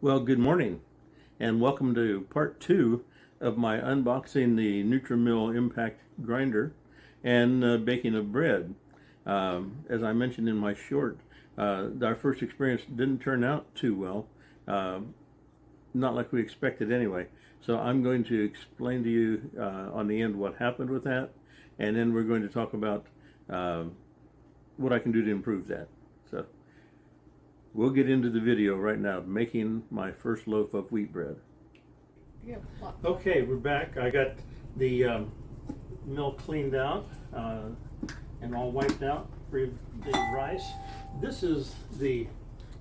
Well, good morning, and welcome to part two of my unboxing the Nutrimill Impact grinder and baking of bread. As I mentioned in my short, our first experience didn't turn out too well, not like we expected anyway. So I'm going to explain to you on the end what happened with that, and then we're going to talk about what I can do to improve that. So we'll get into the video right now, making my first loaf of wheat bread. Yeah. Okay, we're back. I got the mill cleaned out and all wiped out for the rice. This is the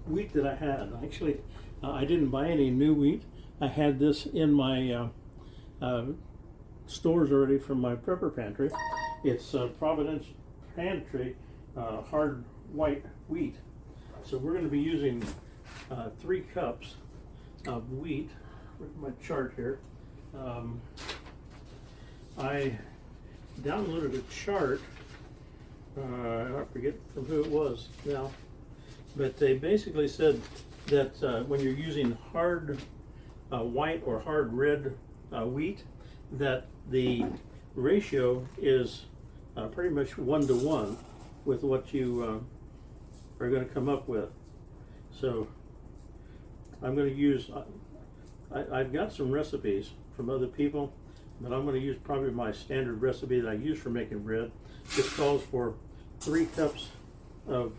wheat that I had. Actually, I didn't buy any new wheat. I had this in my stores already from my prepper pantry. It's Providence Pantry hard white wheat. So we're going to be using 3 cups of wheat. Where's my chart here? I downloaded a chart. I forget from who it was now, but they basically said that when you're using hard white or hard red wheat, that the ratio is pretty much 1-to-1 with what you are going to come up with. So I'm going to use, I've got some recipes from other people, but I'm going to use probably my standard recipe that I use for making bread. This calls for 3 cups of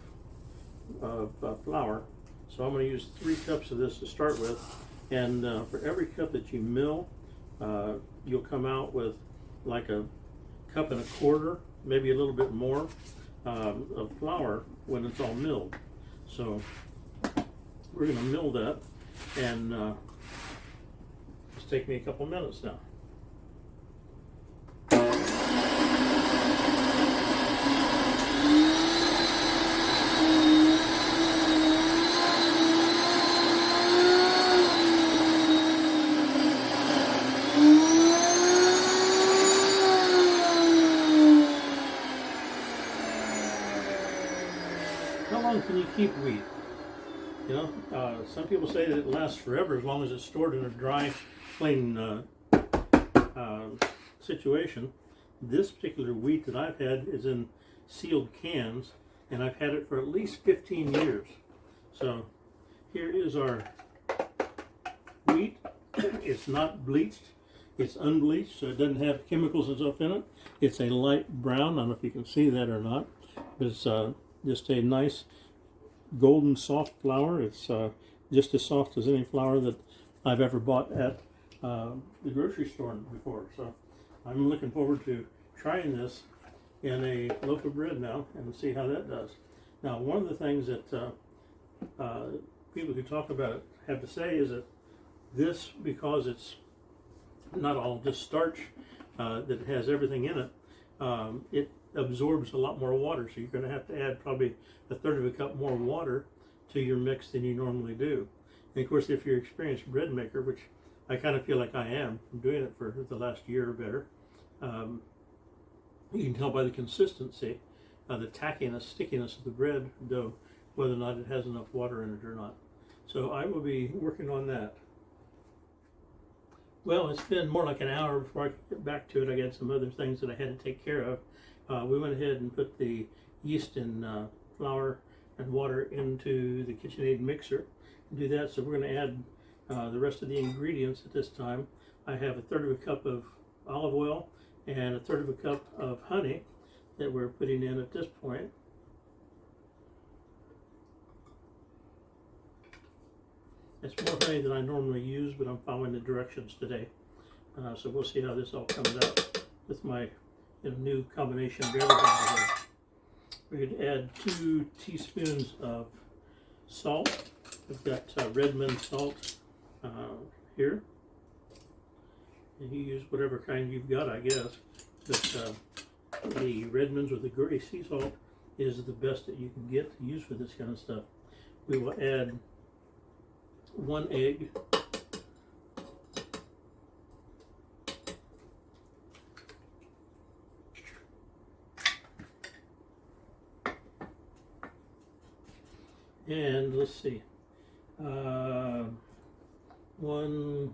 flour. So I'm going to use 3 cups of this to start with, and for every cup that you mill, you'll come out with like a 1.25 cups, maybe a little bit more of flour when it's all milled. So we're going to mill that, and it's taking me a couple minutes now. How long can you keep wheat? You know, some people say that it lasts forever as long as it's stored in a dry, plain situation. This particular wheat that I've had is in sealed cans, and I've had it for at least 15 years. So here is our wheat. It's not bleached. It's unbleached, so it doesn't have chemicals and stuff in it. It's a light brown. I don't know if you can see that or not, but it's just a nice golden soft flour. It's just as soft as any flour that I've ever bought at the grocery store before. So I'm looking forward to trying this in a loaf of bread now and see how that does. Now, one of the things that people who talk about it have to say is that this, because it's not all just starch, that it has everything in it, it absorbs a lot more water, so you're going to have to add probably 1/3 cup more water to your mix than you normally do. And of course, if you're an experienced bread maker, which I kind of feel like I am, I'm doing it for the last year or better, you can tell by the consistency, the tackiness, stickiness of the bread dough, whether or not it has enough water in it or not. So I will be working on that. Well, it's been more like an hour before I could get back to it. I got some other things that I had to take care of. We went ahead and put the yeast and flour and water into the KitchenAid mixer and do that. So we're going to add the rest of the ingredients at this time. I have 1/3 cup of olive oil and 1/3 cup of honey that we're putting in at this point. It's more honey than I normally use, but I'm following the directions today. So we'll see how this all comes out with my new combination beverage over here. We're going to add 2 teaspoons of salt. We've got Redmond salt here. And you use whatever kind you've got, I guess. But the Redmonds with the gray sea salt is the best that you can get to use for this kind of stuff. We will add 1 egg. And let's see, 1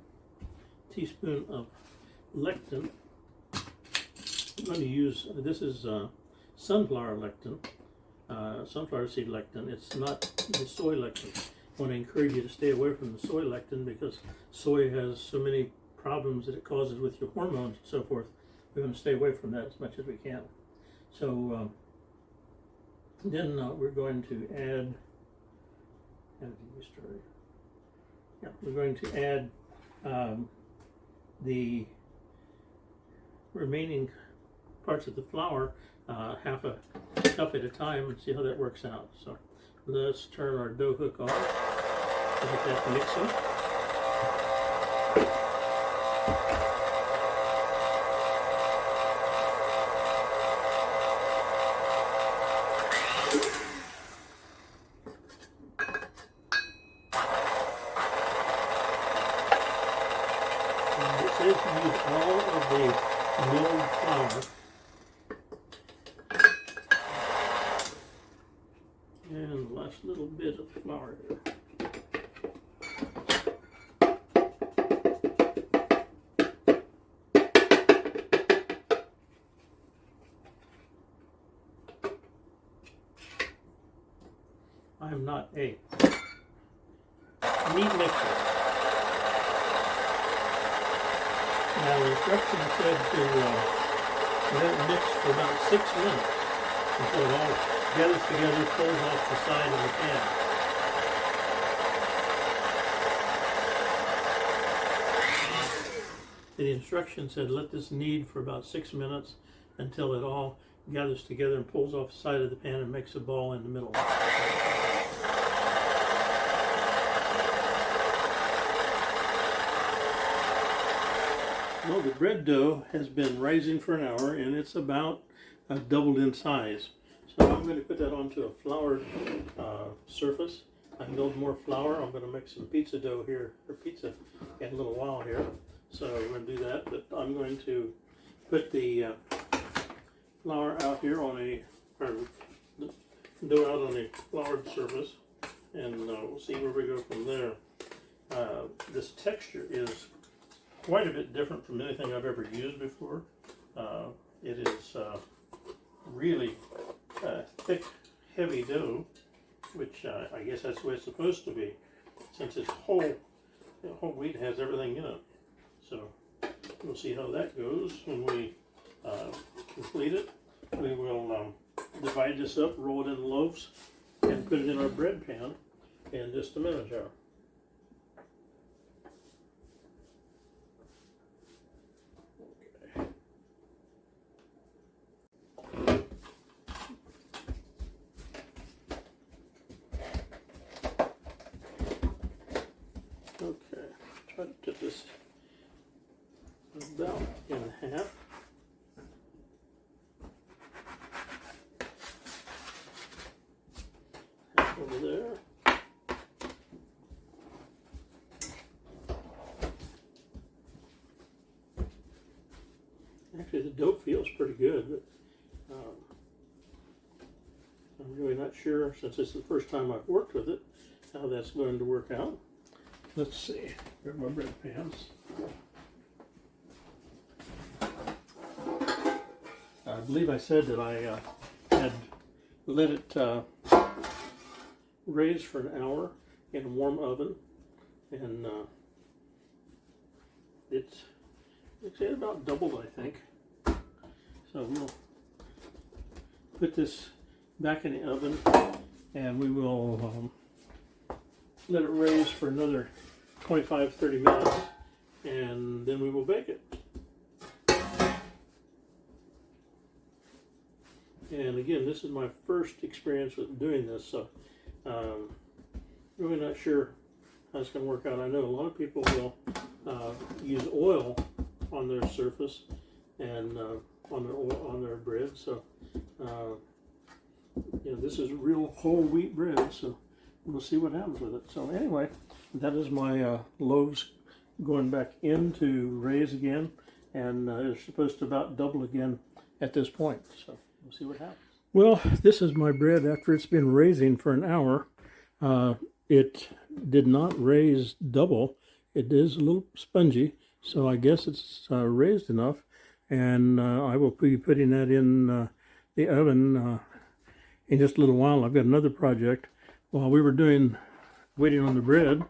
teaspoon of lectin. I'm going to use, this is sunflower lectin, sunflower seed lectin. It's not the soy lectin. I want to encourage you to stay away from the soy lectin because soy has so many problems that it causes with your hormones and so forth. We're going to stay away from that as much as we can. So then we're going to add, we're going to add the remaining parts of the flour, half a cup at a time, and see how that works out. So let's turn our dough hook off. Get that mixing. It says to use all of the milled flour. And the last little bit of flour here. I am not a meat mixer. Now the instructions said to let it mix for about 6 minutes until it all gathers together, pulls off the side of the pan. The instruction said let this knead for about 6 minutes until it all gathers together and pulls off the side of the pan and makes a ball in the middle. Well, the bread dough has been rising for an hour and it's about doubled in size. So I'm going to put that onto a floured surface. I can build more flour. I'm going to make some pizza dough here, or pizza in a little while here. So we're going to do that, but I'm going to put the flour out here on or the dough out on a floured surface, and we'll see where we go from there. This texture is quite a bit different from anything I've ever used before. It is really thick, heavy dough, which I guess that's the way it's supposed to be, since it's whole wheat has everything in it. So we'll see how that goes when we complete it. We will divide this up, roll it in loaves, and put it in our bread pan in just a minute here. Okay, try to put this about in half. Half over there. Actually, the dough feels pretty good, but I'm really not sure, since it's the first time I've worked with it, how that's going to work out. Let's see, here are my bread pans. I believe I said that I had let it raise for an hour in a warm oven, and it's about doubled, I think. So we'll put this back in the oven, and we will let it raise for another 25-30 minutes, and then we will bake it. And again, this is my first experience with doing this, so really not sure how it's going to work out. I know a lot of people will use oil on their surface and on their bread. So you know, this is real whole wheat bread, so we'll see what happens with it. So anyway, that is my loaves going back into raise again, and it's supposed to about double again at this point. So we'll see what happens. Well, this is my bread after it's been raising for an hour. It did not raise double. it is a little spongy, so I guess it's raised enough, and I will be putting that in the oven in just a little while. I've got another project. While we were waiting on the bread,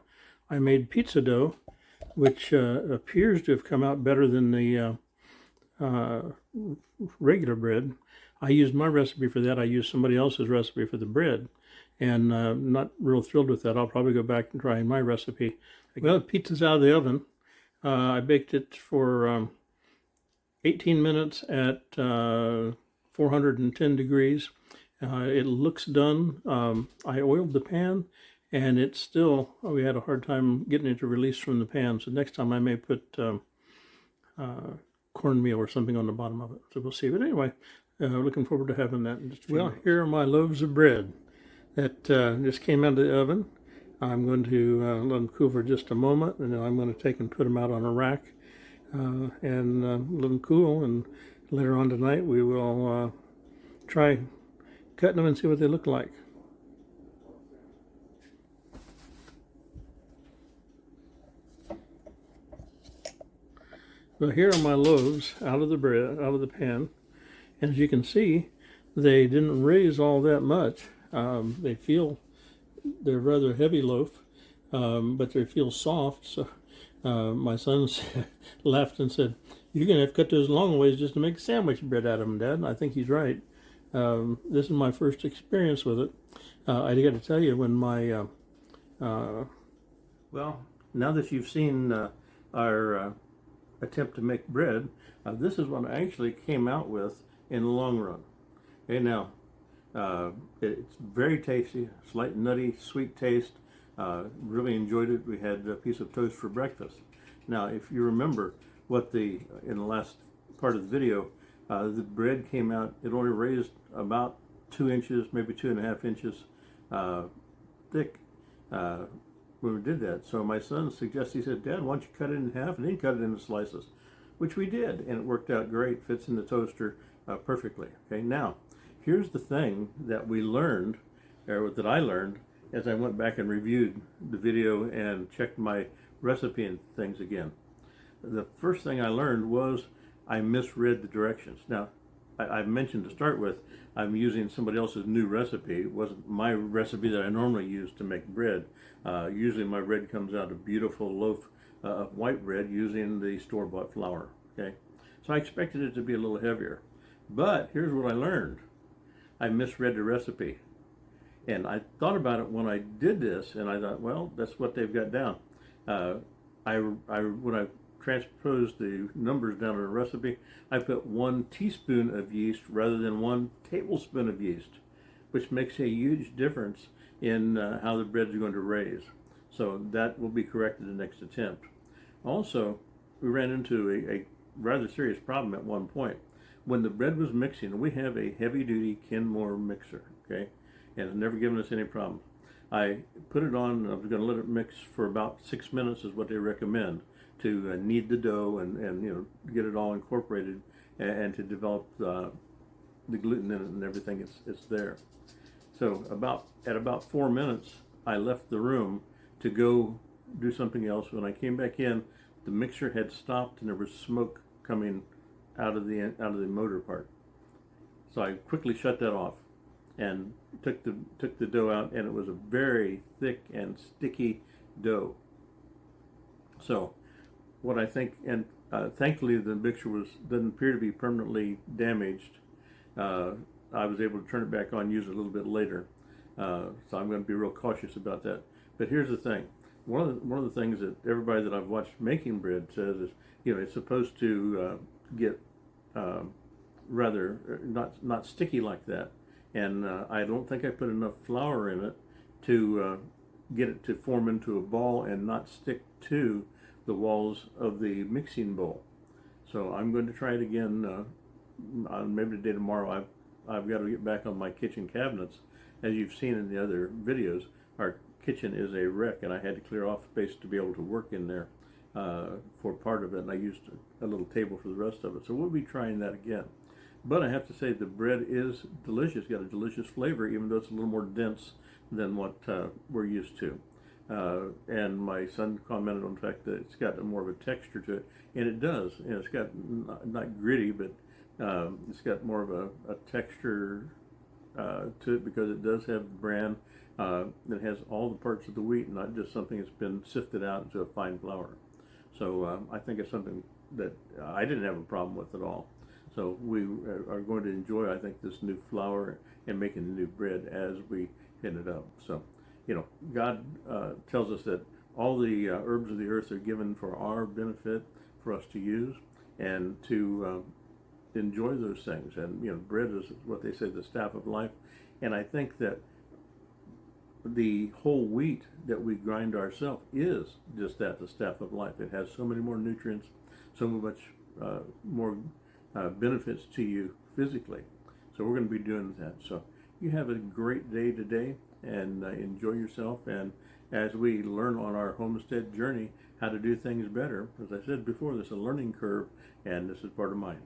I made pizza dough, which appears to have come out better than the regular bread. I used my recipe for that. I used somebody else's recipe for the bread, and not real thrilled with that. I'll probably go back and try my recipe. Well, the pizza's out of the oven. I baked it for 18 minutes at 410 degrees. It looks done. I oiled the pan, and it's still, we had a hard time getting it to release from the pan. So next time I may put cornmeal or something on the bottom of it. So we'll see. But anyway, looking forward to having that in just a few minutes. Here are my loaves of bread that just came out of the oven. I'm going to let them cool for just a moment, and then I'm going to take and put them out on a rack and let them cool. And later on tonight, we will try cutting them and see what they look like. Well, here are my loaves out of the pan. And as you can see, they didn't raise all that much. They're rather heavy loaf, but they feel soft. So my son laughed and said, "You're going to have to cut those long ways just to make sandwich bread out of them, Dad." And I think he's right. This is my first experience with it. I got to tell you, when my well, now that you've seen our attempt to make bread, this is what I actually came out with in the long run. Okay, now it's very tasty, slight nutty, sweet taste. Really enjoyed it. We had a piece of toast for breakfast. Now, if you remember in the last part of the video, the bread came out, it only raised about 2 inches, maybe 2.5 inches thick when we did that. So my son suggested, he said, "Dad, why don't you cut it in half and then cut it into slices?" Which we did, and it worked out great. Fits in the toaster perfectly. Okay, now here's the thing that we learned, or that I learned, as I went back and reviewed the video and checked my recipe and things again. The first thing I learned was I misread the directions. Now, I mentioned to start with, I'm using somebody else's new recipe. It wasn't my recipe that I normally use to make bread. Usually my bread comes out a beautiful loaf of white bread using the store-bought flour. Okay, so I expected it to be a little heavier. But here's what I learned. I misread the recipe. And I thought about it when I did this, and I thought, well, that's what they've got down. When I transposed the numbers down in the recipe, I put 1 teaspoon of yeast rather than 1 tablespoon of yeast, which makes a huge difference in how the bread is going to raise. So that will be corrected the next attempt. Also, we ran into a rather serious problem at one point. When the bread was mixing, we have a heavy-duty Kenmore mixer, okay? And it's never given us any problems. I put it on, I was going to let it mix for about 6 minutes is what they recommend to knead the dough and get it all incorporated and to develop the gluten in it and everything. It's there. So at about 4 minutes, I left the room to go do something else. When I came back in, the mixer had stopped and there was smoke coming out of the motor part. So I quickly shut that off and took the dough out, and it was a very thick and sticky dough. So what I think, and thankfully the mixture doesn't appear to be permanently damaged. I was able to turn it back on, use it a little bit later. So I'm going to be real cautious about that. But here's the thing. One of the things that everybody that I've watched making bread says is, it's supposed to get rather not sticky like that. And I don't think I put enough flour in it to get it to form into a ball and not stick to the walls of the mixing bowl. So I'm going to try it again maybe the day tomorrow. I've got to get back on my kitchen cabinets. As you've seen in the other videos, our kitchen is a wreck, and I had to clear off space to be able to work in there for part of it, and I used a little table for the rest of it. So we'll be trying that again. But I have to say the bread is delicious, got a delicious flavor, even though it's a little more dense than what we're used to. and my son commented on the fact that it's got more of a texture to it, and it does. You know, it's got not gritty, but it's got more of a texture to it, because it does have bran that has all the parts of the wheat, not just something that's been sifted out into a fine flour. So I think it's something that I didn't have a problem with at all. So we are going to enjoy, I think, this new flour and making the new bread as we hit it up. So, you know, God tells us that all the herbs of the earth are given for our benefit, for us to use and to enjoy those things. And, you know, bread is what they say, the staff of life. And I think that the whole wheat that we grind ourselves is just that, the staff of life. It has so many more nutrients, so much more benefits to you physically. So we're going to be doing that. So you have a great day today, and enjoy yourself. And as we learn on our homestead journey how to do things better, as I said before, there's a learning curve, and this is part of mine.